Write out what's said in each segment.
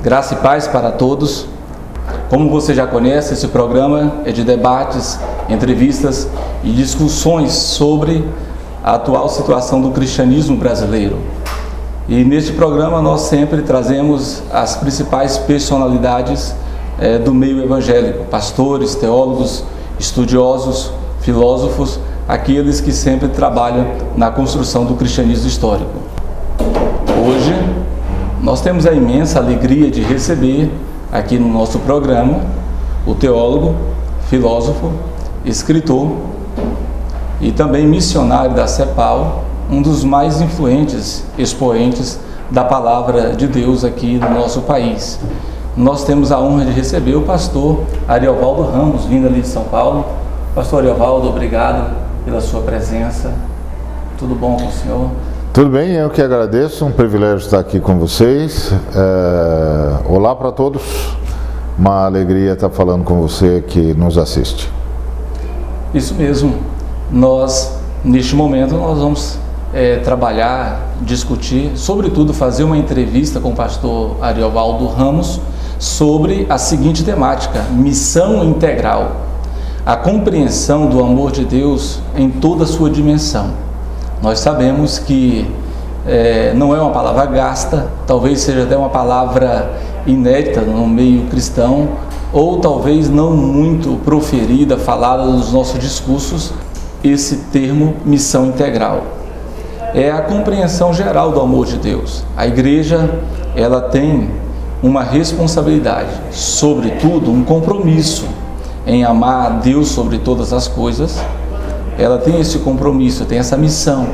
Graça e paz para todos. Como você já conhece, esse programa é de debates, entrevistas e discussões sobre a atual situação do cristianismo brasileiro. E neste programa nós sempre trazemos as principais personalidades do meio evangélico, pastores, teólogos, estudiosos, filósofos, aqueles que sempre trabalham na construção do cristianismo histórico. Hoje nós temos a imensa alegria de receber aqui no nosso programa o teólogo, filósofo, escritor e também missionário da CEPAL, um dos mais influentes expoentes da palavra de Deus aqui no nosso país. Nós temos a honra de receber o pastor Ariovaldo Ramos, vindo ali de São Paulo. Pastor Ariovaldo, obrigado pela sua presença. Tudo bom com o senhor? Tudo bem, eu que agradeço, um privilégio estar aqui com vocês. Olá para todos, uma alegria estar falando com você que nos assiste. Isso mesmo, neste momento nós vamos trabalhar, discutir, sobretudo fazer uma entrevista com o pastor Ariovaldo Ramos sobre a seguinte temática: missão integral, a compreensão do amor de Deus em toda a sua dimensão. Nós sabemos que não é uma palavra gasta, talvez seja até uma palavra inédita no meio cristão, ou talvez não muito proferida, falada nos nossos discursos, esse termo missão integral. É a compreensão geral do amor de Deus. A igreja, ela tem uma responsabilidade, sobretudo um compromisso em amar a Deus sobre todas as coisas. Ela tem esse compromisso, tem essa missão,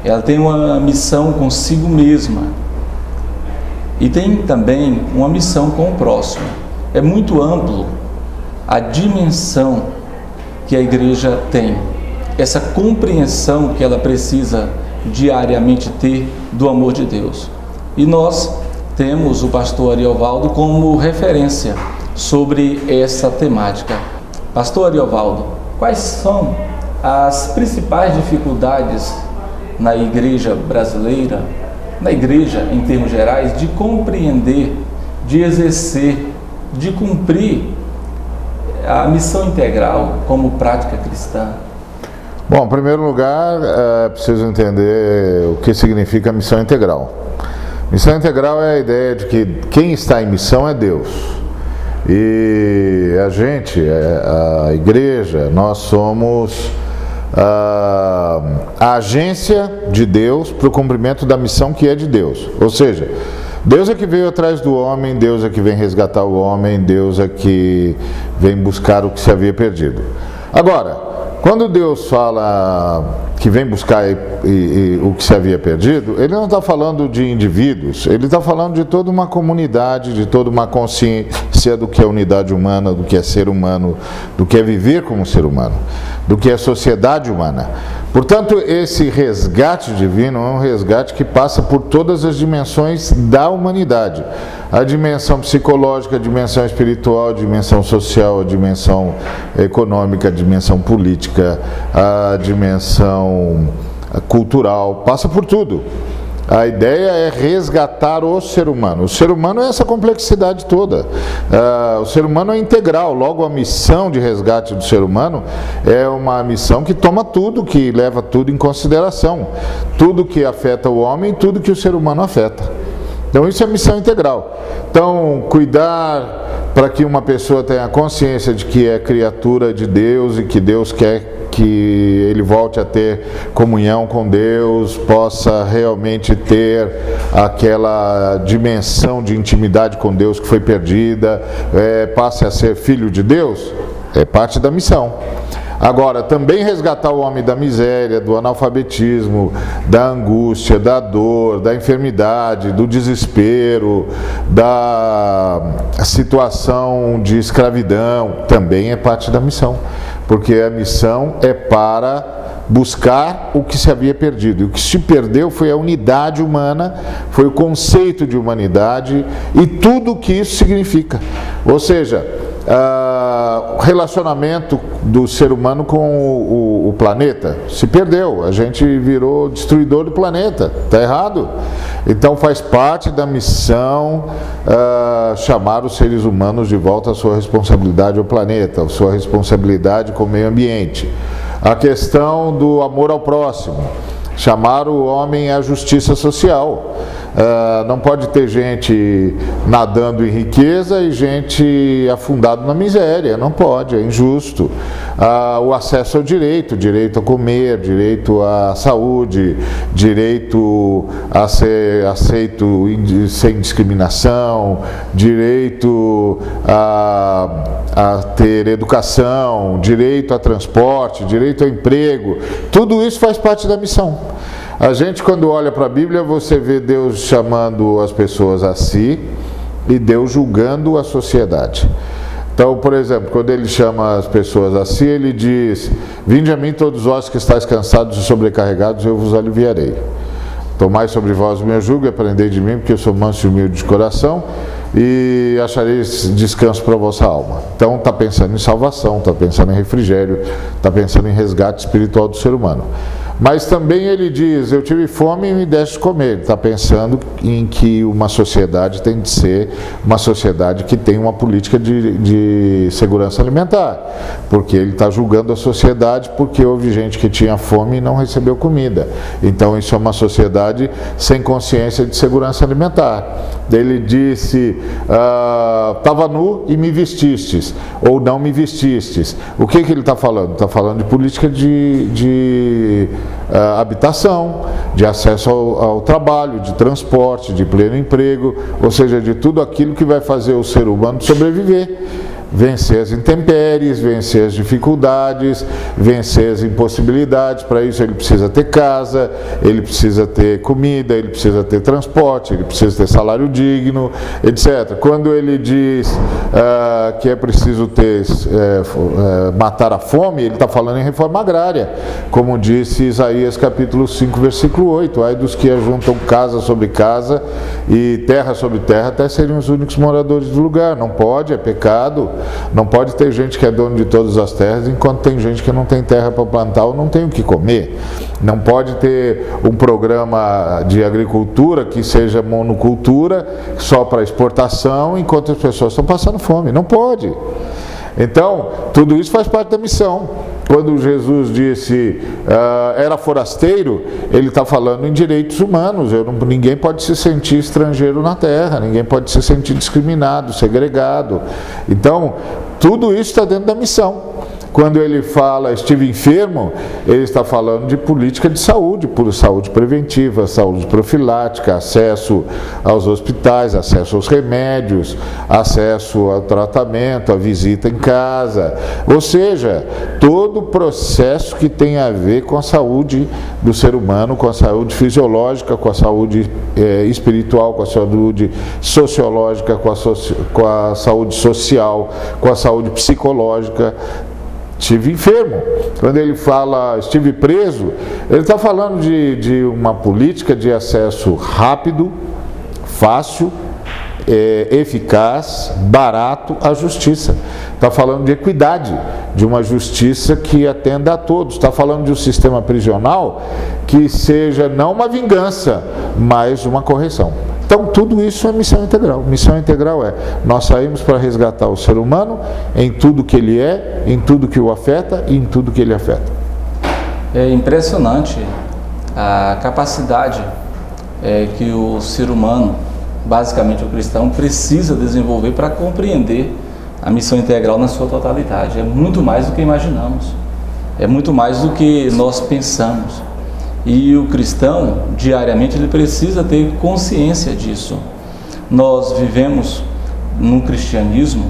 ela tem uma missão consigo mesma e tem também uma missão com o próximo. É muito amplo a dimensão que a igreja tem, essa compreensão que ela precisa diariamente ter do amor de Deus. E nós temos o pastor Ariovaldo como referência sobre essa temática. Pastor Ariovaldo, quais são as principais dificuldades na igreja brasileira, na igreja em termos gerais, de compreender, de exercer, de cumprir a missão integral como prática cristã? Bom, em primeiro lugar, é preciso entender o que significa missão integral. Missão integral é a ideia de que quem está em missão é Deus. E a gente, a igreja, nós somos a agência de Deus para o cumprimento da missão que é de Deus. Ou seja, Deus é que veio atrás do homem, Deus é que vem resgatar o homem, Deus é que vem buscar o que se havia perdido. Agora, quando Deus fala que vem buscar o que se havia perdido, Ele não está falando de indivíduos, Ele está falando de toda uma comunidade, de toda uma consciência do que é unidade humana, do que é ser humano, do que é viver como ser humano, do que é sociedade humana. Portanto, esse resgate divino é um resgate que passa por todas as dimensões da humanidade. A dimensão psicológica, a dimensão espiritual, a dimensão social, a dimensão econômica, a dimensão política, a dimensão cultural, passa por tudo. A ideia é resgatar o ser humano. O ser humano é essa complexidade toda. O ser humano é integral, logo a missão de resgate do ser humano é uma missão que toma tudo, que leva tudo em consideração. Tudo que afeta o homem, tudo que o ser humano afeta. Então isso é missão integral. Então, cuidar para que uma pessoa tenha consciência de que é criatura de Deus e que Deus quer que ele volte a ter comunhão com Deus, possa realmente ter aquela dimensão de intimidade com Deus que foi perdida, passe a ser filho de Deus, é parte da missão. Agora, também resgatar o homem da miséria, do analfabetismo, da angústia, da dor, da enfermidade, do desespero, da situação de escravidão, também é parte da missão. Porque a missão é para buscar o que se havia perdido. E o que se perdeu foi a unidade humana, foi o conceito de humanidade e tudo o que isso significa. Ou seja, relacionamento do ser humano com o planeta se perdeu, a gente virou destruidor do planeta, está errado. Então faz parte da missão chamar os seres humanos de volta à sua responsabilidade ao planeta, à sua responsabilidade com o meio ambiente. A questão do amor ao próximo, chamar o homem à justiça social. Não pode ter gente nadando em riqueza e gente afundada na miséria, não pode, é injusto. O acesso ao direito a comer, direito à saúde, direito a ser aceito sem discriminação, direito a ter educação, direito a transporte, direito ao emprego, tudo isso faz parte da missão. A gente, quando olha para a Bíblia, você vê Deus chamando as pessoas a si e Deus julgando a sociedade. Então, por exemplo, quando ele chama as pessoas a si, ele diz: vinde a mim todos vós que estáis cansados e sobrecarregados, eu vos aliviarei. Tomai sobre vós o meu jugo e aprendei de mim, porque eu sou manso e humilde de coração, e achareis descanso para a vossa alma. Então está pensando em salvação, está pensando em refrigério, está pensando em resgate espiritual do ser humano. Mas também ele diz: eu tive fome e me deste de comer. Ele está pensando em que uma sociedade tem de ser uma sociedade que tem uma política de segurança alimentar, porque ele está julgando a sociedade porque houve gente que tinha fome e não recebeu comida. Então isso é uma sociedade sem consciência de segurança alimentar. Ele disse: estava nu e me vestistes, ou não me vestistes. O que ele está falando? Está falando de política de habitação, de acesso ao trabalho, de transporte, de pleno emprego, ou seja, de tudo aquilo que vai fazer o ser humano sobreviver. Vencer as intempéries, vencer as dificuldades, vencer as impossibilidades. Para isso ele precisa ter casa, ele precisa ter comida, ele precisa ter transporte, ele precisa ter salário digno, etc. Quando ele diz que é preciso matar a fome, ele está falando em reforma agrária, como disse Isaías capítulo 5, versículo 8: ai dos que ajuntam casa sobre casa e terra sobre terra até serem os únicos moradores do lugar. Não pode, é pecado. Não pode ter gente que é dono de todas as terras, enquanto tem gente que não tem terra para plantar ou não tem o que comer. Não pode ter um programa de agricultura que seja monocultura, só para exportação, enquanto as pessoas estão passando fome. Não pode. Então, tudo isso faz parte da missão. Quando Jesus disse era forasteiro, ele está falando em direitos humanos. Ninguém pode se sentir estrangeiro na terra, ninguém pode se sentir discriminado, segregado. Então, tudo isso está dentro da missão. Quando ele fala estive enfermo, ele está falando de política de saúde, por saúde preventiva, saúde profilática, acesso aos hospitais, acesso aos remédios, acesso ao tratamento, a visita em casa. Ou seja, todo o processo que tem a ver com a saúde do ser humano, com a saúde fisiológica, com a saúde espiritual, com a saúde sociológica, com a saúde social, com a saúde psicológica. Estive enfermo. Quando ele fala estive preso, ele está falando de uma política de acesso rápido, fácil, eficaz, barato à justiça. Está falando de equidade, de uma justiça que atenda a todos. Está falando de um sistema prisional que seja não uma vingança, mas uma correção. Então, tudo isso é missão integral. Missão integral é: nós saímos para resgatar o ser humano em tudo que ele é, em tudo que o afeta e em tudo que ele afeta. É impressionante a capacidade que o ser humano, basicamente o cristão, precisa desenvolver para compreender a missão integral na sua totalidade. É muito mais do que imaginamos, é muito mais do que nós pensamos. E o cristão, diariamente, ele precisa ter consciência disso. Nós vivemos num cristianismo,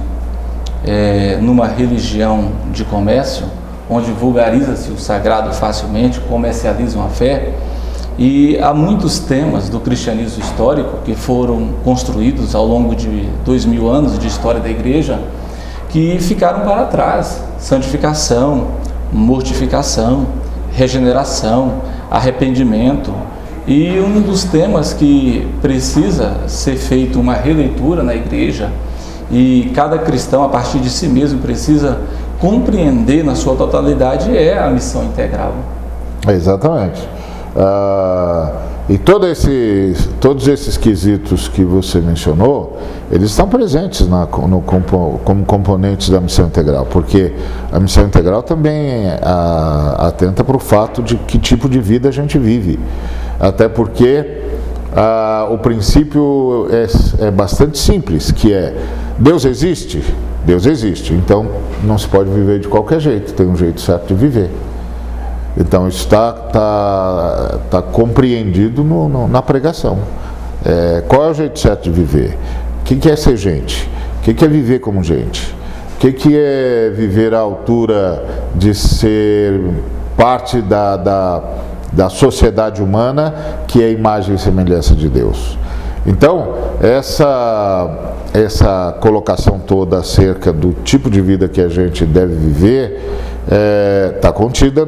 numa religião de comércio, onde vulgariza-se o sagrado facilmente, comercializam a fé, e há muitos temas do cristianismo histórico que foram construídos ao longo de 2000 anos de história da igreja, que ficaram para trás: santificação, mortificação, regeneração, arrependimento. E um dos temas que precisa ser feito uma releitura na igreja e cada cristão, a partir de si mesmo, precisa compreender na sua totalidade é a missão integral. Exatamente. E todos esses quesitos que você mencionou, eles estão presentes como componentes da missão integral, porque a missão integral também atenta para o fato de que tipo de vida a gente vive, até porque o princípio é bastante simples, que é: Deus existe? Deus existe, então não se pode viver de qualquer jeito, tem um jeito certo de viver. Então isso está compreendido na pregação. Qual é o jeito certo de viver? O que é ser gente? O que é viver como gente? O que é viver à altura de ser parte da sociedade humana, que é a imagem e semelhança de Deus? Então, essa colocação toda acerca do tipo de vida que a gente deve viver está contida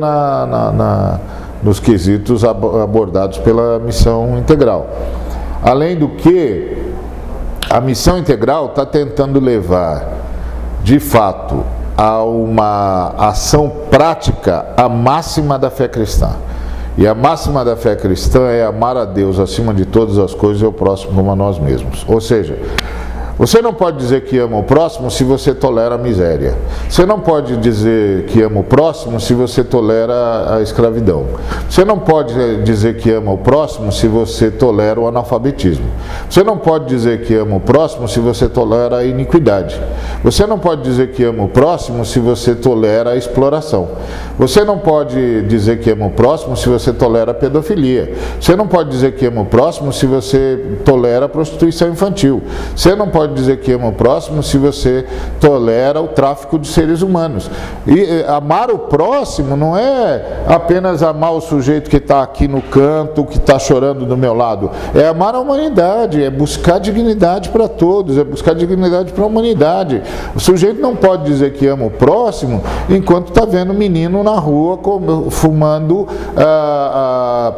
nos quesitos abordados pela missão integral. Além do que, a missão integral está tentando levar, de fato, a uma ação prática a máxima da fé cristã. E a máxima da fé cristã é amar a Deus acima de todas as coisas e o próximo como a nós mesmos. Ou seja, você não pode dizer que ama o próximo se você tolera a miséria. Você não pode dizer que ama o próximo se você tolera a escravidão. Você não pode dizer que ama o próximo se você tolera o analfabetismo. Você não pode dizer que ama o próximo se você tolera a iniquidade. Você não pode dizer que ama o próximo se você tolera a exploração. Você não pode dizer que ama o próximo se você tolera a pedofilia. Você não pode dizer que ama o próximo se você tolera a prostituição infantil. Você não pode dizer que ama o próximo se você tolera o tráfico de seres humanos. E amar o próximo não é apenas amar o sujeito que está aqui no canto, que está chorando do meu lado. É amar a humanidade, é buscar dignidade para todos, é buscar dignidade para a humanidade. O sujeito não pode dizer que ama o próximo enquanto está vendo um menino na rua fumando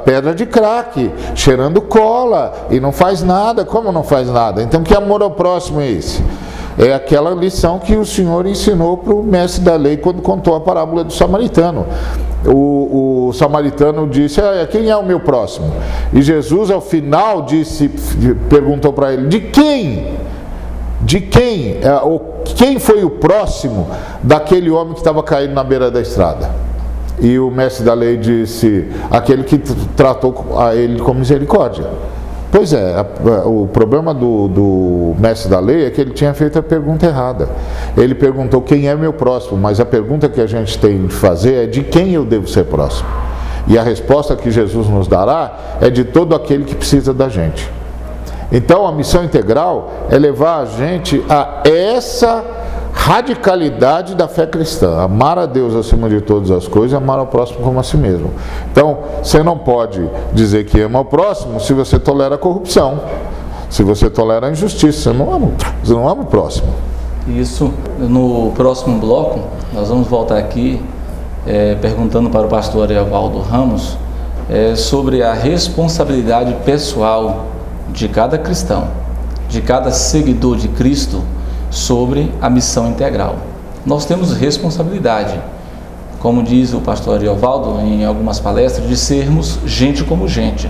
pedra de crack, cheirando cola e não faz nada. Como não faz nada? Então, que amor ao próximo é esse? É aquela lição que o Senhor ensinou para o mestre da lei quando contou a parábola do samaritano. O samaritano disse: quem é o meu próximo? E Jesus, ao final, perguntou para ele: de quem? De quem? Quem foi o próximo daquele homem que estava caído na beira da estrada? E o mestre da lei disse: aquele que tratou a ele com misericórdia. Pois é, o problema do mestre da lei é que ele tinha feito a pergunta errada. Ele perguntou: quem é meu próximo? Mas a pergunta que a gente tem de fazer é: de quem eu devo ser próximo? E a resposta que Jesus nos dará é de todo aquele que precisa da gente. Então a missão integral é levar a gente a essa radicalidade da fé cristã: amar a Deus acima de todas as coisas e amar ao próximo como a si mesmo. Então, você não pode dizer que ama o próximo se você tolera a corrupção, se você tolera a injustiça. Você não ama o próximo. Isso. No próximo bloco, nós vamos voltar aqui perguntando para o pastor Ariovaldo Ramos sobre a responsabilidade pessoal de cada cristão, de cada seguidor de Cristo, sobre a missão integral. Nós temos responsabilidade, como diz o pastor Ariovaldo em algumas palestras, de sermos gente como gente,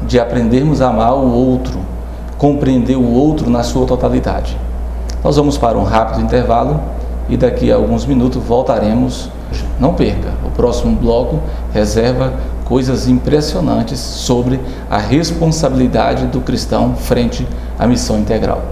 de aprendermos a amar o outro, compreender o outro na sua totalidade. Nós vamos para um rápido intervalo e daqui a alguns minutos voltaremos. Não perca, o próximo bloco reserva coisas impressionantes sobre a responsabilidade do cristão frente à missão integral.